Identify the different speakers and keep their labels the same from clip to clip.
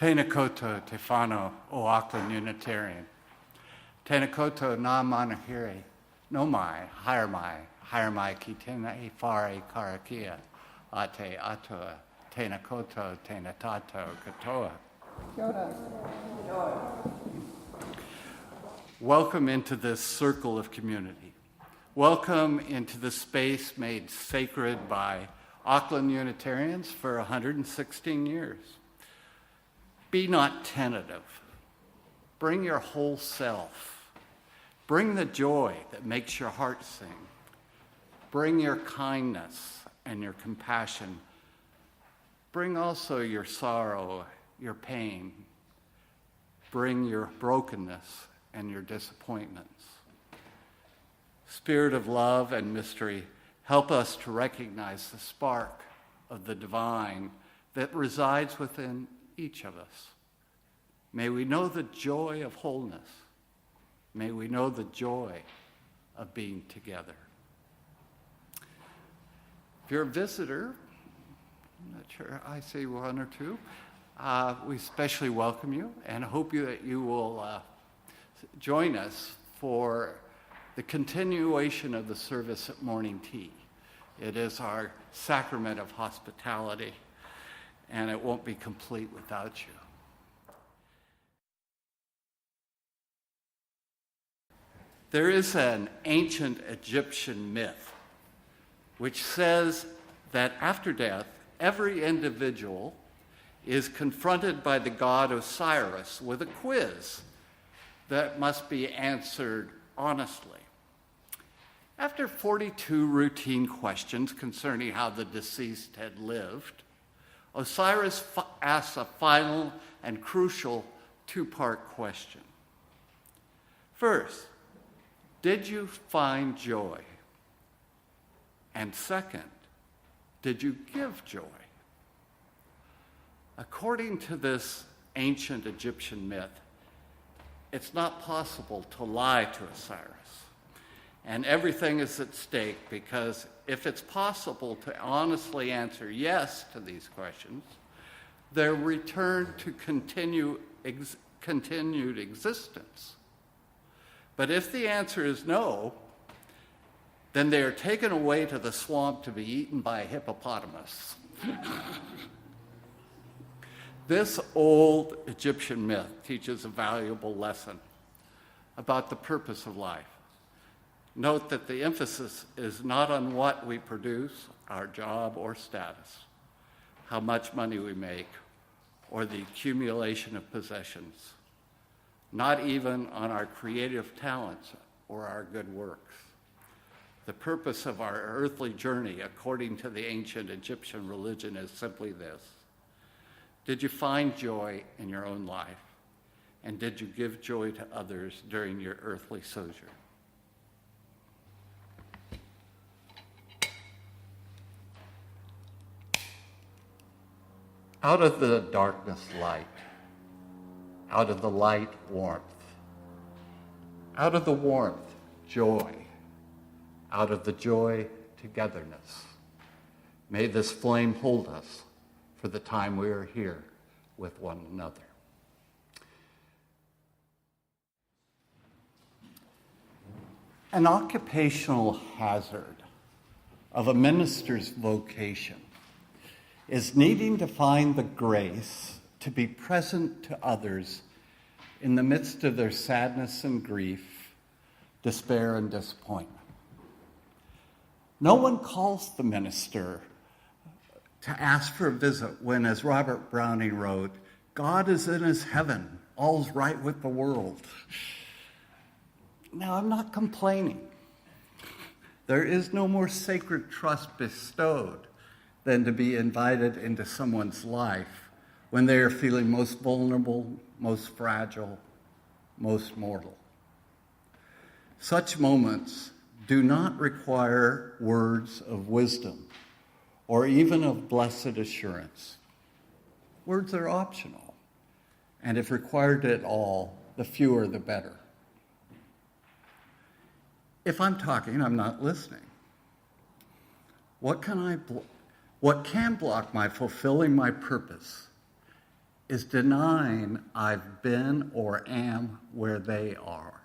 Speaker 1: Tēnā koutou te whānau o Auckland Unitarian. Tēnā koutou nā manahiri, no mai, haere mai ki tēnā I whare karakia, a te atua, tēnā koutou, tēnā tātou katoa.
Speaker 2: Kia ora.
Speaker 1: Welcome into this circle of community. Welcome into the space made sacred by Auckland Unitarians for 116 years. Be not tentative. Bring your whole self. Bring the joy that makes your heart sing. Bring your kindness and your compassion. Bring also your sorrow, your pain. Bring your brokenness and your disappointments. Spirit of love and mystery, help us to recognize the spark of the divine that resides within each of us. May we know the joy of wholeness. May we know the joy of being together. If you're a visitor, I'm not sure, I see one or two, we especially welcome you and hope that you will join us for the continuation of the service at morning tea. It is our sacrament of hospitality, and it won't be complete without you. There is an ancient Egyptian myth which says that after death, every individual is confronted by the god Osiris with a quiz that must be answered honestly. After 42 routine questions concerning how the deceased had lived, Osiris asks a final and crucial two-part question. First, did you find joy? And second, did you give joy? According to this ancient Egyptian myth, it's not possible to lie to Osiris. And everything is at stake because if it's possible to honestly answer yes to these questions, they're returned to continued existence. But if the answer is no, then they are taken away to the swamp to be eaten by a hippopotamus. This old Egyptian myth teaches a valuable lesson about the purpose of life. Note that the emphasis is not on what we produce, our job or status, how much money we make, or the accumulation of possessions, not even on our creative talents or our good works. The purpose of our earthly journey, according to the ancient Egyptian religion, is simply this. Did you find joy in your own life? And did you give joy to others during your earthly sojourn? Out of the darkness, light. Out of the light, warmth. Out of the warmth, joy. Out of the joy, togetherness. May this flame hold us for the time we are here with one another. An occupational hazard of a minister's vocation is needing to find the grace to be present to others in the midst of their sadness and grief, despair and disappointment. No one calls the minister to ask for a visit when, as Robert Browning wrote, God is in his heaven, all's right with the world. Now, I'm not complaining. There is no more sacred trust bestowed than to be invited into someone's life when they are feeling most vulnerable, most fragile, most mortal. Such moments do not require words of wisdom or even of blessed assurance. Words are optional, and if required at all, the fewer the better. If I'm talking, I'm not listening. What can block my fulfilling my purpose is denying I've been or am where they are.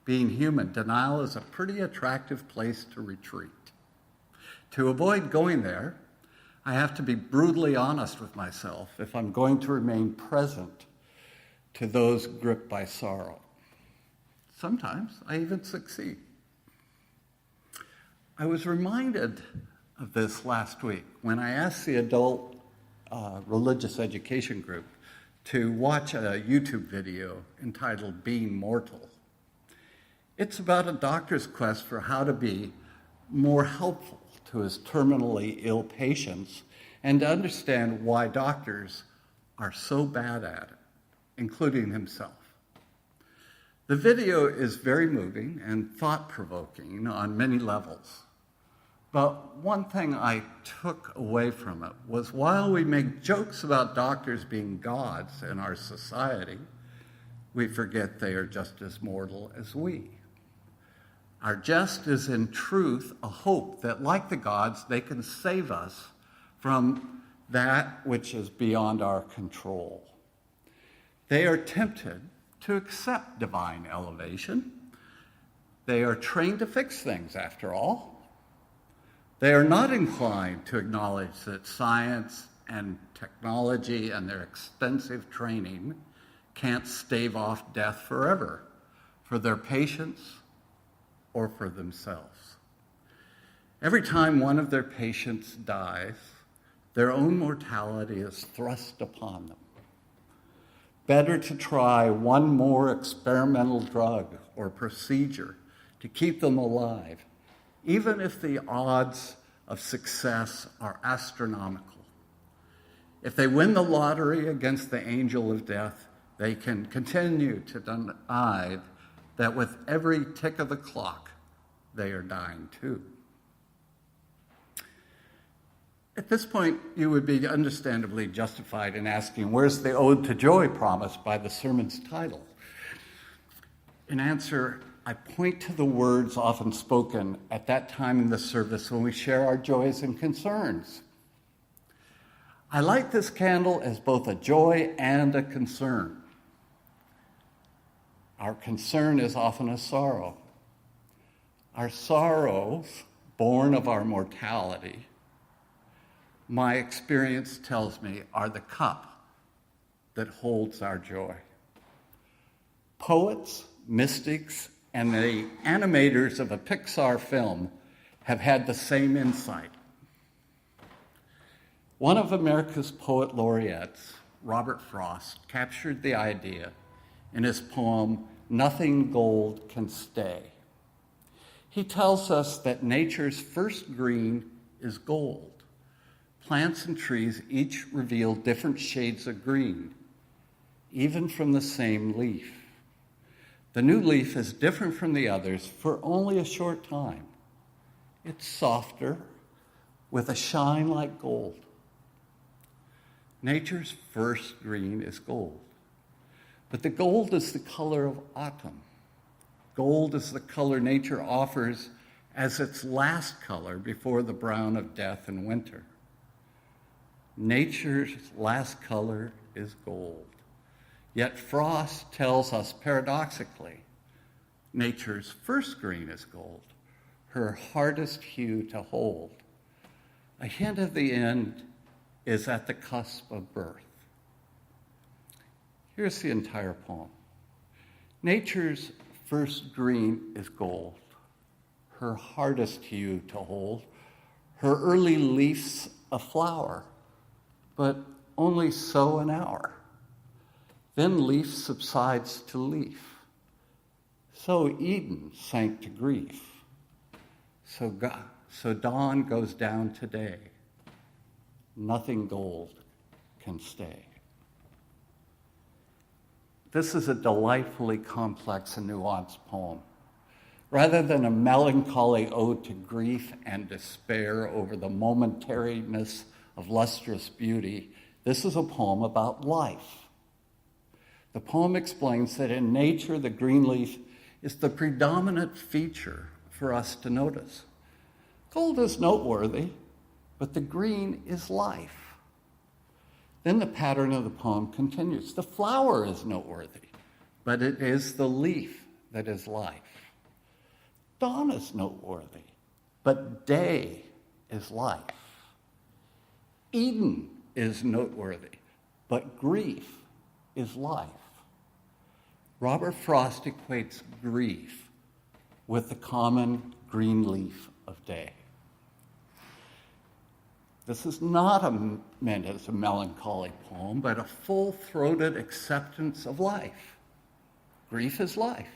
Speaker 1: Being human, denial is a pretty attractive place to retreat. To avoid going there, I have to be brutally honest with myself if I'm going to remain present to those gripped by sorrow. Sometimes I even succeed. I was reminded of this last week when I asked the adult religious education group to watch a YouTube video entitled Being Mortal. It's about a doctor's quest for how to be more helpful to his terminally ill patients and to understand why doctors are so bad at it, including himself. The video is very moving and thought-provoking on many levels. But one thing I took away from it was while we make jokes about doctors being gods in our society, we forget they are just as mortal as we. Our jest is in truth a hope that, like the gods, they can save us from that which is beyond our control. They are tempted to accept divine elevation. They are trained to fix things, after all. They are not inclined to acknowledge that science and technology and their extensive training can't stave off death forever for their patients or for themselves. Every time one of their patients dies, their own mortality is thrust upon them. Better to try one more experimental drug or procedure to keep them alive, even if the odds of success are astronomical. If they win the lottery against the angel of death, they can continue to deny that with every tick of the clock, they are dying too. At this point, you would be understandably justified in asking, where's the ode to joy promised by the sermon's title? In answer, I point to the words often spoken at that time in the service when we share our joys and concerns. I light this candle as both a joy and a concern. Our concern is often a sorrow. Our sorrows, born of our mortality, my experience tells me, are the cup that holds our joy. Poets, mystics, and the animators of a Pixar film have had the same insight. One of America's poet laureates, Robert Frost, captured the idea in his poem, Nothing Gold Can Stay. He tells us that nature's first green is gold. Plants and trees each reveal different shades of green, even from the same leaf. The new leaf is different from the others for only a short time. It's softer, with a shine like gold. Nature's first green is gold. But the gold is the color of autumn. Gold is the color nature offers as its last color before the brown of death and winter. Nature's last color is gold. Yet Frost tells us paradoxically, nature's first green is gold, her hardest hue to hold. A hint of the end is at the cusp of birth. Here's the entire poem. Nature's first green is gold, her hardest hue to hold, her early leaf's a flower, but only so an hour. Then leaf subsides to leaf. So Eden sank to grief. So dawn goes down to day. Nothing gold can stay. This is a delightfully complex and nuanced poem. Rather than a melancholy ode to grief and despair over the momentariness of lustrous beauty, this is a poem about life. The poem explains that in nature, the green leaf is the predominant feature for us to notice. Gold is noteworthy, but the green is life. Then the pattern of the poem continues. The flower is noteworthy, but it is the leaf that is life. Dawn is noteworthy, but day is life. Eden is noteworthy, but grief is life. Robert Frost equates grief with the common green leaf of day. This is not meant as a melancholy poem, but a full-throated acceptance of life. Grief is life.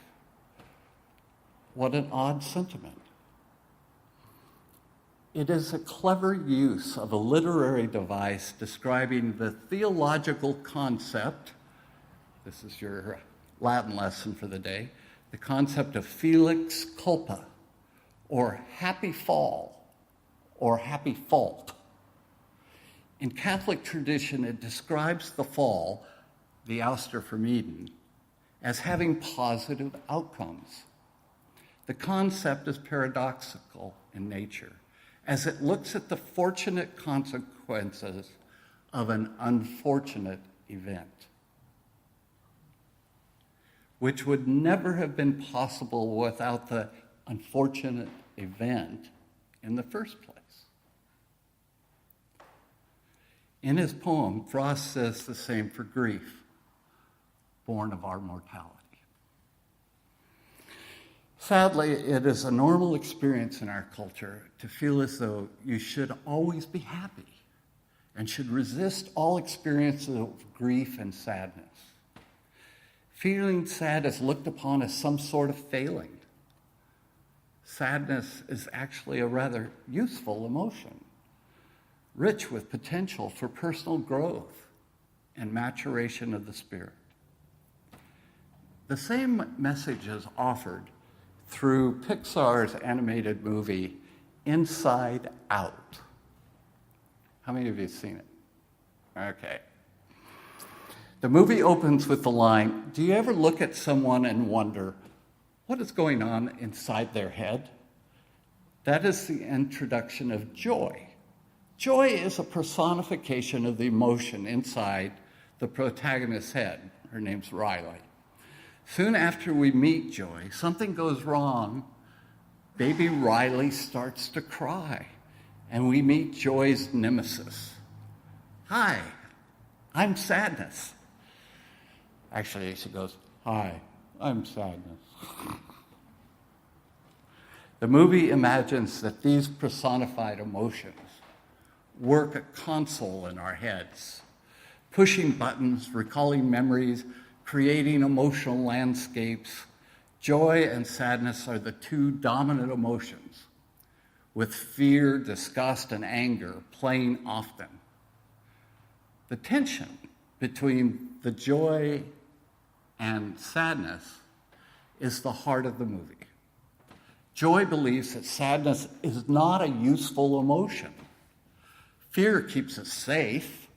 Speaker 1: What an odd sentiment. It is a clever use of a literary device describing the theological concept, this is your Latin lesson for the day, the concept of felix culpa, or happy fall, or happy fault. In Catholic tradition, it describes the fall, the ouster from Eden, as having positive outcomes. The concept is paradoxical in nature, as it looks at the fortunate consequences of an unfortunate event, which would never have been possible without the unfortunate event in the first place. In his poem, Frost says the same for grief, born of our mortality. Sadly, it is a normal experience in our culture to feel as though you should always be happy and should resist all experiences of grief and sadness. Feeling sad is looked upon as some sort of failing. Sadness is actually a rather useful emotion, rich with potential for personal growth and maturation of the spirit. The same message is offered through Pixar's animated movie, Inside Out. How many of you have seen it? Okay. The movie opens with the line, do you ever look at someone and wonder what is going on inside their head? That is the introduction of joy. Joy is a personification of the emotion inside the protagonist's head. Her name's Riley. Soon after we meet Joy, something goes wrong. Baby Riley starts to cry, and we meet Joy's nemesis. Hi, I'm Sadness. Actually, she goes, hi, I'm Sadness. The movie imagines that these personified emotions work a console in our heads, pushing buttons, recalling memories, creating emotional landscapes. Joy and sadness are the two dominant emotions, with fear, disgust, and anger playing often. The tension between the joy and sadness is the heart of the movie. Joy believes that sadness is not a useful emotion. Fear keeps us safe.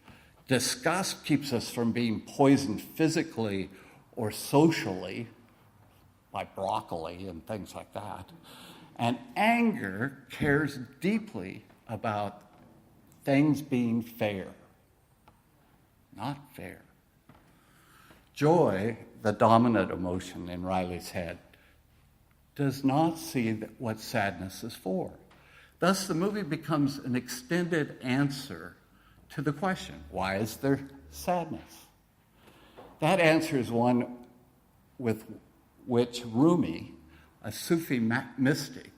Speaker 1: Disgust keeps us from being poisoned physically or socially by broccoli and things like that. And anger cares deeply about things being fair, not fair. Joy, the dominant emotion in Riley's head, does not see what sadness is for. Thus, the movie becomes an extended answer to the question, why is there sadness? That answer is one with which Rumi, a Sufi mystic,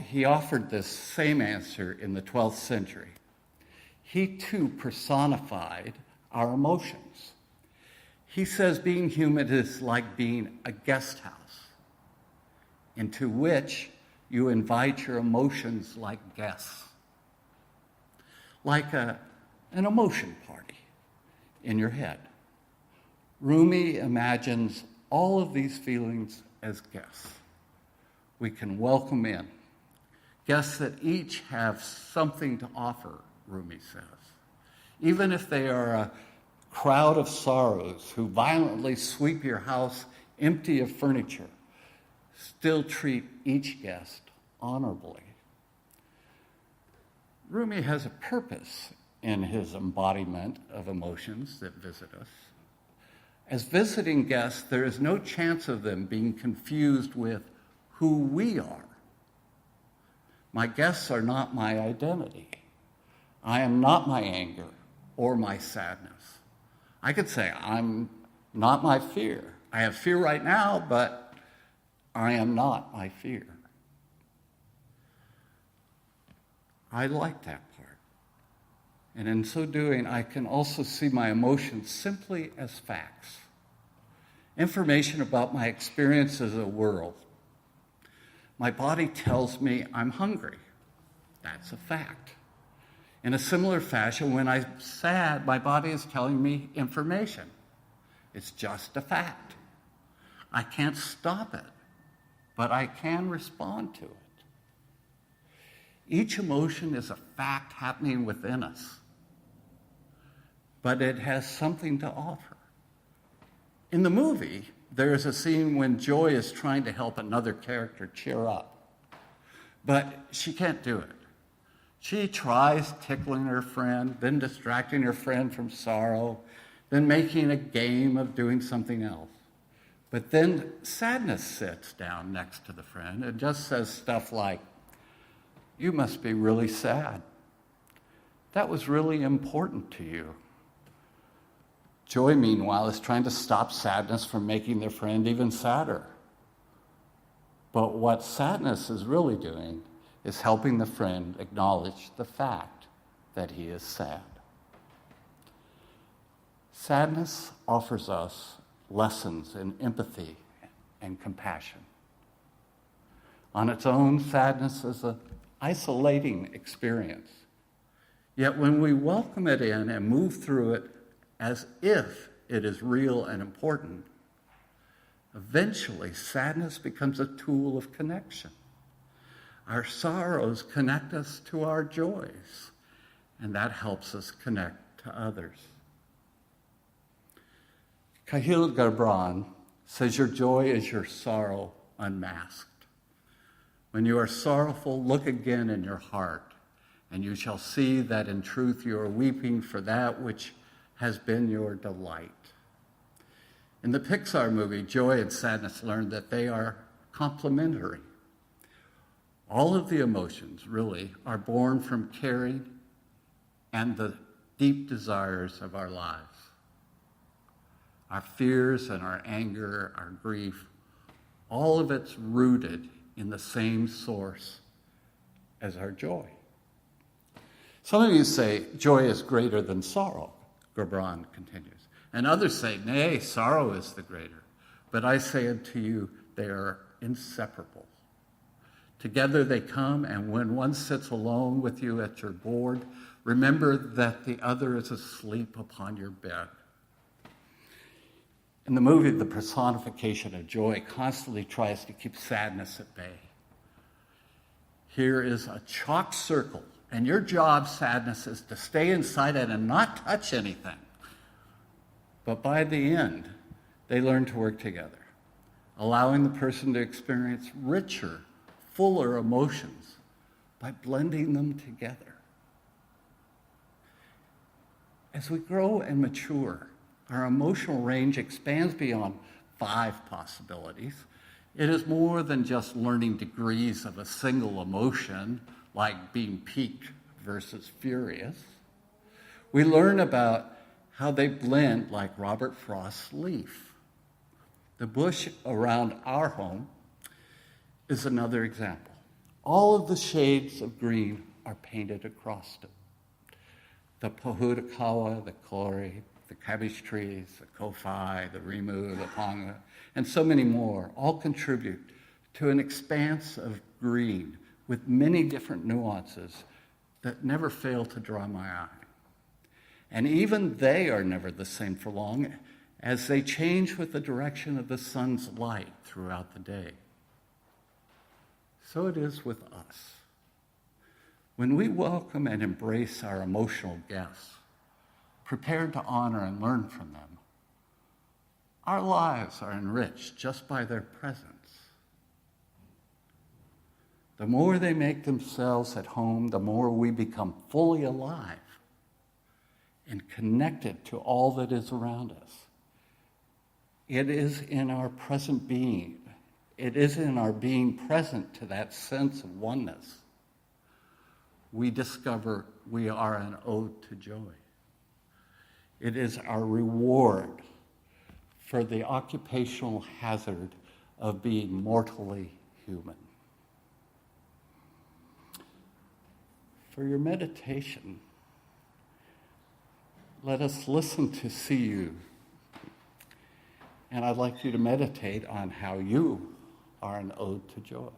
Speaker 1: he offered this same answer in the 12th century. He too personified our emotions. He says being human is like being a guest house into which you invite your emotions like guests. Like an emotion party in your head. Rumi imagines all of these feelings as guests. We can welcome in. Guests that each have something to offer, Rumi says. Even if they are a crowd of sorrows who violently sweep your house empty of furniture, still treat each guest honorably. Rumi has a purpose in his embodiment of emotions that visit us. As visiting guests, there is no chance of them being confused with who we are. My guests are not my identity. I am not my anger or my sadness. I could say I'm not my fear. I have fear right now, but I am not my fear. I like that part. And in so doing, I can also see my emotions simply as facts. Information about my experience as a world. My body tells me I'm hungry. That's a fact. In a similar fashion, when I'm sad, my body is telling me information. It's just a fact. I can't stop it, but I can respond to it. Each emotion is a fact happening within us, but it has something to offer. In the movie, there is a scene when Joy is trying to help another character cheer up, but she can't do it. She tries tickling her friend, then distracting her friend from sorrow, then making a game of doing something else. But then sadness sits down next to the friend and just says stuff like, "You must be really sad. That was really important to you." Joy, meanwhile, is trying to stop sadness from making their friend even sadder. But what sadness is really doing is helping the friend acknowledge the fact that he is sad. Sadness offers us lessons in empathy and compassion. On its own, sadness is an isolating experience. Yet when we welcome it in and move through it as if it is real and important, eventually sadness becomes a tool of connection. Our sorrows connect us to our joys, and that helps us connect to others. Kahlil Gibran says your joy is your sorrow unmasked. When you are sorrowful, look again in your heart, and you shall see that in truth you are weeping for that which has been your delight. In the Pixar movie, joy and sadness learned that they are complementary. All of the emotions, really, are born from caring and the deep desires of our lives. Our fears and our anger, our grief, all of it's rooted in the same source as our joy. Some of you say joy is greater than sorrow, Gibran continues. And others say, nay, sorrow is the greater. But I say unto you, they are inseparable. Together they come, and when one sits alone with you at your board, remember that the other is asleep upon your bed. In the movie, the personification of joy constantly tries to keep sadness at bay. Here is a chalk circle, and your job, sadness, is to stay inside it and not touch anything. But by the end, they learn to work together, allowing the person to experience richer, fuller emotions by blending them together. As we grow and mature, our emotional range expands beyond 5 possibilities. It is more than just learning degrees of a single emotion, like being piqued versus furious. We learn about how they blend like Robert Frost's leaf. The bush around our home is another example. All of the shades of green are painted across it. The pohutakawa, the kori, the cabbage trees, the kowhai, the rimu, the panga, and so many more all contribute to an expanse of green with many different nuances that never fail to draw my eye. And even they are never the same for long, as they change with the direction of the sun's light throughout the day. So it is with us. When we welcome and embrace our emotional guests, prepared to honor and learn from them, our lives are enriched just by their presence. the more they make themselves at home, the more we become fully alive and connected to all that is around us. It is in our present being. It is in our being present to that sense of oneness. We discover we are an ode to joy. It is our reward for the occupational hazard of being mortally human. For your meditation, let us listen to see you. And I'd like you to meditate on how you are an ode to joy.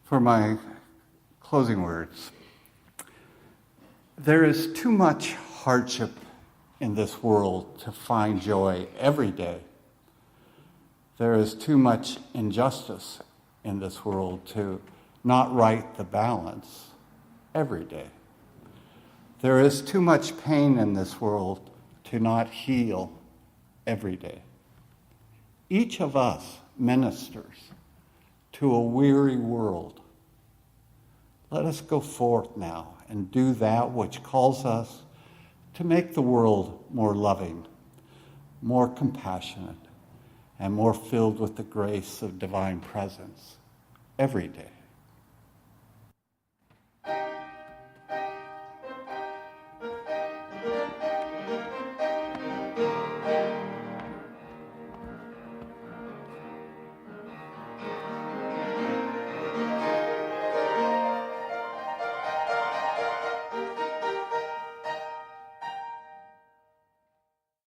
Speaker 1: For my closing words, there is too much hardship in this world to find joy every day. There is too much injustice in this world to not right the balance every day. There is too much pain in this world to not heal every day. Each of us ministers to a weary world. Let us go forth now and do that which calls us to make the world more loving, more compassionate, and more filled with the grace of divine presence every day.